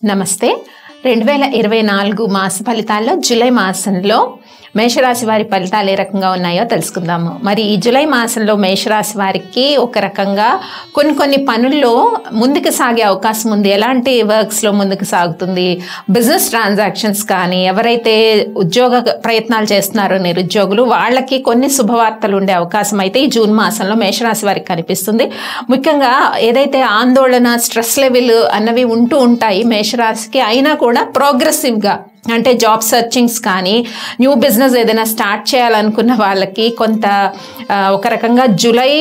నమస్తే 2024 మాస ఫలితాల్లో జూలై మాసంలో మేషరాశి వారి ఫలితాలు ఏ రకంగా ఉన్నాయో తెలుసుకుందాము. మరి ఈ జూలై మాసంలో మేషరాశి వారికి ఒక రకంగా కొన్ని పనుల్లో ముందుకు సాగే అవకాశం ఉంది. ఎలాంటి వర్క్స్లో ముందుకు సాగుతుంది, బిజినెస్ ట్రాన్సాక్షన్స్ కానీ, ఎవరైతే ఉద్యోగ ప్రయత్నాలు చేస్తున్నారో నిరుద్యోగులు వాళ్ళకి కొన్ని శుభవార్తలు ఉండే అవకాశం అయితే ఈ జూన్ మాసంలో మేషరాశి వారికి కనిపిస్తుంది. ముఖ్యంగా ఏదైతే ఆందోళన, స్ట్రెస్ లెవెల్ అన్నవి ఉంటూ ఉంటాయి మేషరాశికి, అయినా కూడా ప్రోగ్రెసివ్గా అంటే జాబ్ సర్చింగ్స్ కానీ, న్యూ బిజినెస్ ఏదైనా స్టార్ట్ చేయాలనుకున్న వాళ్ళకి కొంత ఒక రకంగా July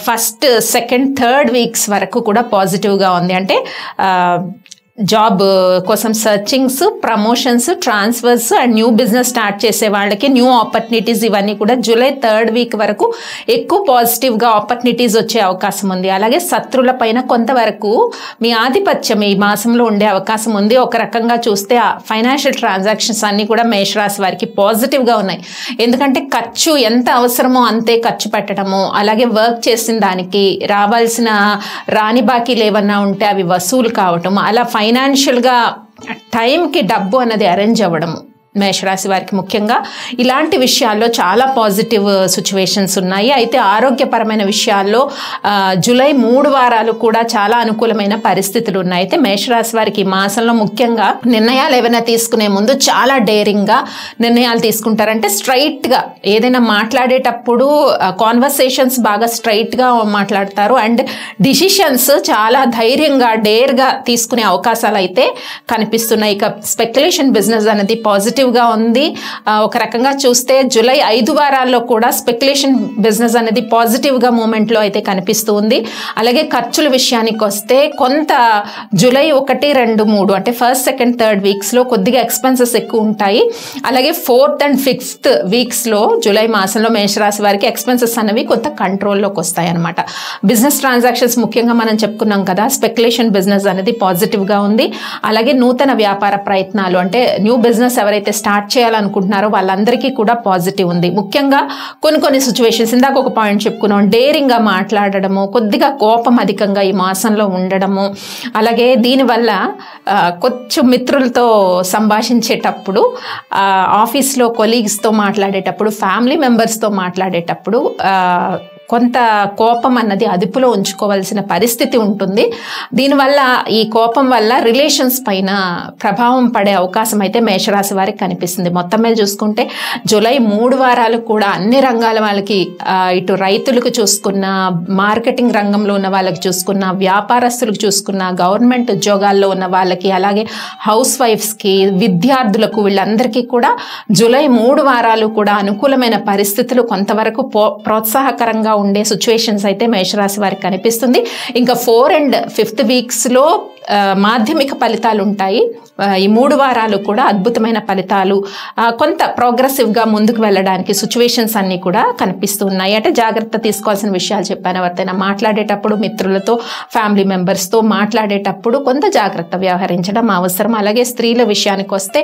1st, 2nd, 3rd weeks వరకు కూడా పాజిటివ్గా ఉంది. అంటే జాబ్ కోసం searchings, promotions, transfers and new business start చేసే వాళ్ళకి న్యూ ఆపర్చునిటీస్ ఇవన్నీ కూడా జూలై 3rd వీక్ వరకు ఎక్కువ పాజిటివ్గా ఆపర్చునిటీస్ వచ్చే అవకాశం ఉంది. అలాగే శత్రుల పైన కొంతవరకు మీ ఆధిపత్యం ఈ మాసంలో ఉండే అవకాశం ఉంది. ఒక రకంగా చూస్తే ఫైనాన్షియల్ ట్రాన్సాక్షన్స్ అన్నీ కూడా మేషరాశి వారికి పాజిటివ్గా ఉన్నాయి. ఎందుకంటే ఖర్చు ఎంత అవసరమో అంతే ఖర్చు పెట్టడము, అలాగే వర్క్ చేసిన దానికి రావాల్సిన రాని బాకీలు ఏమన్నా ఉంటే అవి వసూలు కావటం, అలా ఫైనాన్షియల్గా టైంకి డబ్బు అన్నది అరేంజ్ అవ్వడము మేషరాశి వారికి ముఖ్యంగా ఇలాంటి విషయాల్లో చాలా పాజిటివ్ సిచ్యువేషన్స్ ఉన్నాయి. అయితే ఆరోగ్యపరమైన విషయాల్లో జూలై 3 వారాలు కూడా చాలా అనుకూలమైన పరిస్థితులు ఉన్నాయి. అయితే మేషరాశి వారికి ఈ మాసంలో ముఖ్యంగా నిర్ణయాలు ఏమైనా తీసుకునే ముందు చాలా డేరింగ్గా నిర్ణయాలు తీసుకుంటారంటే స్ట్రైట్గా ఏదైనా మాట్లాడేటప్పుడు కాన్వర్సేషన్స్ బాగా స్ట్రైట్గా మాట్లాడతారు అండ్ డిసిషన్స్ చాలా ధైర్యంగా, డేర్గా తీసుకునే అవకాశాలు అయితే కనిపిస్తున్నాయి. ఇక స్పెక్యులేషన్ బిజినెస్ అనేది పాజిటివ్గా ఉంది. ఒక రకంగా చూస్తే జూలై 5 వారాల్లో కూడా స్పెక్యులేషన్ బిజినెస్ అనేది పాజిటివ్గా మూమెంట్లో అయితే కనిపిస్తూ ఉంది. అలాగే ఖర్చుల విషయానికి వస్తే కొంత జూలై 1, 2, 3 అంటే 1st, 2nd, 3rd వీక్స్లో కొద్దిగా ఎక్స్పెన్సెస్ ఎక్కువ ఉంటాయి. అలాగే 4th and 5th వీక్స్లో జూలై మాసంలో మేషరాశి వారికి ఎక్స్పెన్సెస్ అనేవి కొంత కంట్రోల్లోకి వస్తాయి అన్నమాట. బిజినెస్ ట్రాన్సాక్షన్స్ ముఖ్యంగా మనం చెప్పుకున్నాం కదా, స్పెక్యులేషన్ బిజినెస్ అనేది పాజిటివ్గా ఉంది. అలాగే నూతన వ్యాపార ప్రయత్నాలు అంటే న్యూ బిజినెస్ ఎవరైతే స్టార్ట్ చేయాలనుకుంటున్నారో వాళ్ళందరికీ కూడా పాజిటివ్ ఉంది. ముఖ్యంగా కొన్ని సిచ్యువేషన్స్ ఇందాక ఒక పాయింట్ చెప్పుకున్నాం, డేరింగ్గా మాట్లాడడము, కొద్దిగా కోపం అధికంగా ఈ మాసంలో ఉండడము, అలాగే దీనివల్ల కొంచెం మిత్రులతో సంభాషించేటప్పుడు, ఆఫీస్లో కొలీగ్స్తో మాట్లాడేటప్పుడు, ఫ్యామిలీ మెంబర్స్తో మాట్లాడేటప్పుడు కొంత కోపం అన్నది అదుపులో ఉంచుకోవాల్సిన పరిస్థితి ఉంటుంది. దీనివల్ల ఈ కోపం వల్ల రిలేషన్స్ పైన ప్రభావం పడే అవకాశం అయితే మేషరాశి వారికి కనిపిస్తుంది. మొత్తం మీద చూసుకుంటే జూలై 3 వారాలు కూడా అన్ని రంగాల వాళ్ళకి, ఇటు రైతులకు చూసుకున్న, మార్కెటింగ్ రంగంలో ఉన్న వాళ్ళకి చూసుకున్న, వ్యాపారస్తులకు చూసుకున్న, గవర్నమెంట్ ఉద్యోగాల్లో ఉన్న వాళ్ళకి, అలాగే హౌస్ వైఫ్స్కి, విద్యార్థులకు, వీళ్ళందరికీ కూడా జూలై 3 వారాలు కూడా అనుకూలమైన పరిస్థితులు, కొంతవరకు ప్రోత్సాహకరంగా ఉండే సిచ్యువేషన్స్ అయితే మేషరాశి వారికి కనిపిస్తుంది. ఇంకా 4th and 5th వీక్స్లో మాధ్యమిక ఫలితాలు ఉంటాయి. ఈ 3 వారాలు కూడా అద్భుతమైన ఫలితాలు, కొంత ప్రోగ్రెసివ్గా ముందుకు వెళ్ళడానికి సిచ్యువేషన్స్ అన్నీ కూడా కనిపిస్తూ ఉన్నాయి. అంటే జాగ్రత్త తీసుకోవాల్సిన విషయాలు చెప్పాను. ఎవరితోనైనా మాట్లాడేటప్పుడు, మిత్రులతో, ఫ్యామిలీ మెంబర్స్తో మాట్లాడేటప్పుడు కొంత జాగ్రత్త వ్యవహరించడం అవసరం. అలాగే స్త్రీల విషయానికి వస్తే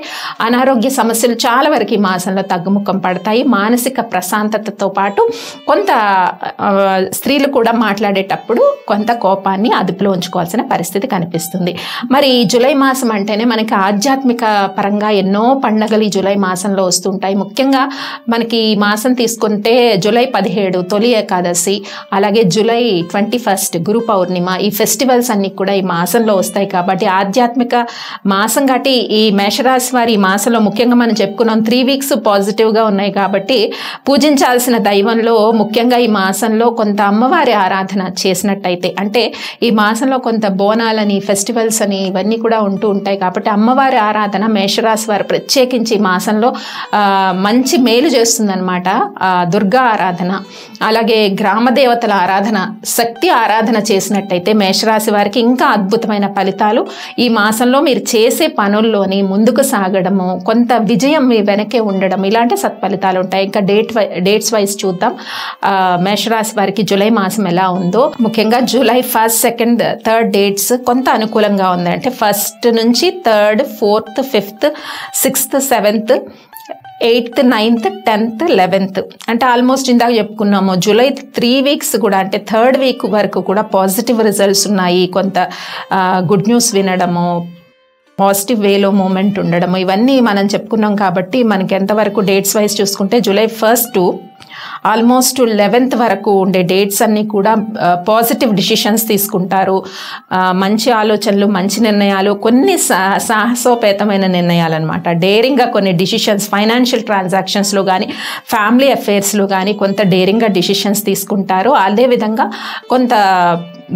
అనారోగ్య సమస్యలు చాలా వరకు ఈ మాసంలో తగ్గుముఖం పడతాయి. మానసిక ప్రశాంతతతో పాటు కొంత స్త్రీలు కూడా మాట్లాడేటప్పుడు కొంత కోపాన్ని అదుపులో ఉంచుకోవాల్సిన పరిస్థితి కనిపిస్తుంది. మరి ఈ జూలై మాసం అంటేనే మనకి ఆధ్యాత్మిక పరంగా ఎన్నో పండుగలు ఈ జూలై మాసంలో వస్తుంటాయి. ముఖ్యంగా మనకి ఈ మాసం తీసుకుంటే జూలై 17 తొలి ఏకాదశి, అలాగే జూలై 21 గురు పౌర్ణిమ, ఈ ఫెస్టివల్స్ అన్ని కూడా ఈ మాసంలో వస్తాయి. కాబట్టి ఆధ్యాత్మిక మాసం కాబట్టి ఈ మేషరాశి వారి ఈ మాసంలో ముఖ్యంగా మనం చెప్పుకున్నాం 3 వీక్స్ పాజిటివ్గా ఉన్నాయి కాబట్టి పూజించాల్సిన దైవంలో ముఖ్యంగా ఈ మాసంలో కొంత అమ్మవారి ఆరాధన చేసినట్టయితే, అంటే ఈ మాసంలో కొంత బోనాలని, ఫెస్టివల్స్ అని ఇవన్నీ కూడా ఉంటూ ఉంటాయి కాబట్టి అమ్మవారి ఆరాధన మేషరాశి వారు ప్రత్యేకించి ఈ మాసంలో మంచి మేలు చేస్తుందన్నమాట. దుర్గా ఆరాధన, అలాగే గ్రామ దేవతల ఆరాధన, శక్తి ఆరాధన చేసినట్టయితే మేషరాశి వారికి ఇంకా అద్భుతమైన ఫలితాలు, ఈ మాసంలో మీరు చేసే పనుల్లోని ముందుకు సాగడము, కొంత విజయం మీ వెనకే ఉండడం, ఇలాంటి సత్ఫలితాలు ఉంటాయి. ఇంకా డేట్స్ వైజ్ చూద్దాం మేషరాశి వారికి జూలై మాసం ఎలా ఉందో. ముఖ్యంగా July 1st, 2nd, 3rd dates కొంత అనుకూలంగా ఉంది. అంటే 1st నుంచి 3rd, 4th, 5th, 6th, 7th, 8th, 9th, 10th, 11th అంటే ఆల్మోస్ట్ ఇందాక చెప్పుకున్నాము జూలై 3 వీక్స్ కూడా అంటే 3rd వీక్ వరకు కూడా పాజిటివ్ రిజల్ట్స్ ఉన్నాయి. కొంత గుడ్ న్యూస్ వినడము, పాజిటివ్ వేలో మూమెంట్ ఉండడం, ఇవన్నీ మనం చెప్పుకున్నాం. కాబట్టి మనకి ఎంతవరకు డేట్స్ వైజ్ చూసుకుంటే జూలై 1 to ఆల్మోస్ట్ 11th వరకు ఉండే డేట్స్ అన్నీ కూడా పాజిటివ్ డిసిషన్స్ తీసుకుంటారు. మంచి ఆలోచనలు, మంచి నిర్ణయాలు, కొన్ని సాహసోపేతమైన నిర్ణయాలు అనమాట. డేరింగ్గా కొన్ని డిసిషన్స్, ఫైనాన్షియల్ ట్రాన్సాక్షన్స్లో కానీ ఫ్యామిలీ అఫైర్స్లో కానీ కొంత డేరింగ్గా డిసిషన్స్ తీసుకుంటారు. అదేవిధంగా కొంత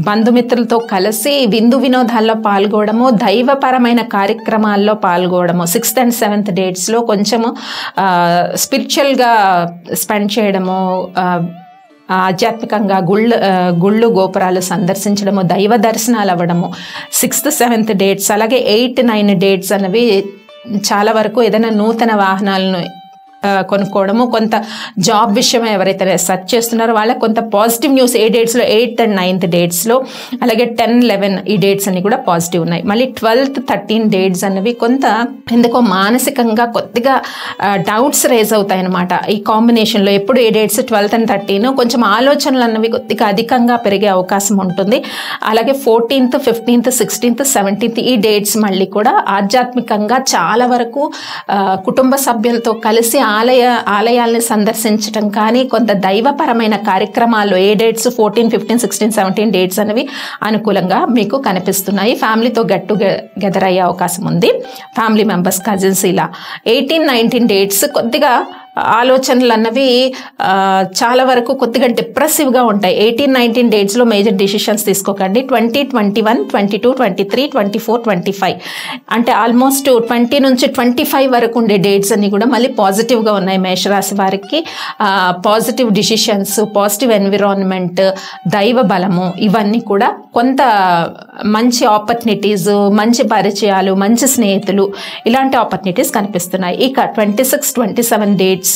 బంధుమిత్రులతో కలిసి విందు వినోదాల్లో పాల్గొనడము, దైవపరమైన కార్యక్రమాల్లో పాల్గొనడము. 6th and 7th డేట్స్లో కొంచెము స్పిరిచువల్గా స్పెండ్ చేయడము, ఆధ్యాత్మికంగా గుళ్ళు గోపురాలు సందర్శించడము, దైవ దర్శనాలు అవ్వడము. 6th, 7th డేట్స్, అలాగే 8, 9 డేట్స్ అనేవి చాలా వరకు ఏదైనా నూతన వాహనాలను కొనుక్కోవడము, కొంత జాబ్ విషయం ఎవరైతే సెర్చ్ చేస్తున్నారో వాళ్ళకి కొంత పాజిటివ్ న్యూస్ ఏ డేట్స్లో, 8th and 9th డేట్స్లో, అలాగే 10, 11 ఈ డేట్స్ అన్ని కూడా పాజిటివ్ ఉన్నాయి. మళ్ళీ 12th, 13 డేట్స్ అనేవి కొంత ఎందుకో మానసికంగా కొద్దిగా డౌట్స్ రేజ్ అవుతాయి అనమాట. ఈ కాంబినేషన్లో ఎప్పుడు ఏ డేట్స్ 12th and 13 కొంచెం ఆలోచనలు అన్నవి కొద్దిగా అధికంగా పెరిగే అవకాశం ఉంటుంది. అలాగే 14th, 15th, 16th, 17th ఈ డేట్స్ మళ్ళీ కూడా ఆధ్యాత్మికంగా చాలా వరకు కుటుంబ సభ్యులతో కలిసి ఆలయాల్ని సందర్శించడం కానీ కొంత దైవపరమైన కార్యక్రమాల్లో ఏ డేట్స్ 14, 15, 16, 17 డేట్స్ అనేవి అనుకూలంగా మీకు కనిపిస్తున్నాయి. ఫ్యామిలీతో గెట్ టుగెదర్ అయ్యే అవకాశం ఉంది. ఫ్యామిలీ మెంబర్స్, కజిన్స్ ఇలా. 18, 19 డేట్స్ కొద్దిగా ఆలోచనలు అన్నవి చాలా వరకు కొద్దిగా డిప్రెసివ్గా ఉంటాయి. 18, 19 డేట్స్లో మేజర్ డిసిషన్స్ తీసుకోకండి. 20, 21, 22, 23, 24, 25 అంటే ఆల్మోస్ట్ 20 నుంచి 25 వరకు ఉండే డేట్స్ అన్ని కూడా మళ్ళీ పాజిటివ్గా ఉన్నాయి. మేషరాశి వారికి పాజిటివ్ డిసిషన్స్, పాజిటివ్ ఎన్విరాన్మెంట్, దైవ బలము ఇవన్నీ కూడా కొంత మంచి ఆపర్చునిటీస్, మంచి పరిచయాలు, మంచి స్నేహితులు ఇలాంటి ఆపర్చునిటీస్ కనిపిస్తున్నాయి. ఇక 26, 27 డేట్స్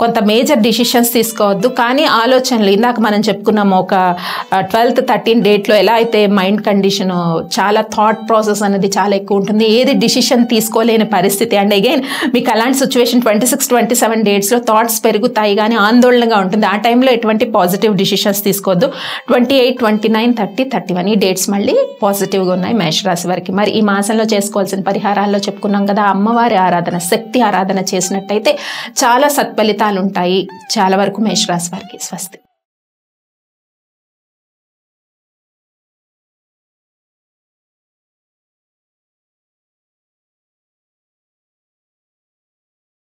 కొంత మేజర్ డిసిషన్స్ తీసుకోవద్దు. కానీ ఆలోచనలు ఇందాక మనం చెప్పుకున్నాము, ఒక 12th, 13 డేట్లో ఎలా అయితే మైండ్ కండిషన్ చాలా థాట్ ప్రాసెస్ అనేది చాలా ఎక్కువ ఉంటుంది, ఏది డిసిషన్ తీసుకోలేని పరిస్థితి. అండ్ అగైన్ మీకు అలాంటి సిచ్యువేషన్ 26, 27 డేట్స్లో థాట్స్ పెరుగుతాయి కానీ ఆందోళనగా ఉంటుంది. ఆ టైంలో ఎటువంటి పాజిటివ్ డిసిషన్స్ తీసుకోవద్దు. 28, 29, 30, 31 ఈ డేట్స్ మళ్ళీ పాజిటివ్గా ఉన్నాయి మేషరాశి వారికి. మరి ఈ మాసంలో చేసుకోవాల్సిన పరిహారాల్లో చెప్పుకున్నాం కదా, అమ్మవారి ఆరాధన, శక్తి ఆరాధన చేసినట్టయితే చాలా సత్ఫలితాలు ఉంటాయి. చాలా వరకు మేషరాశి వారికి. స్వస్తి.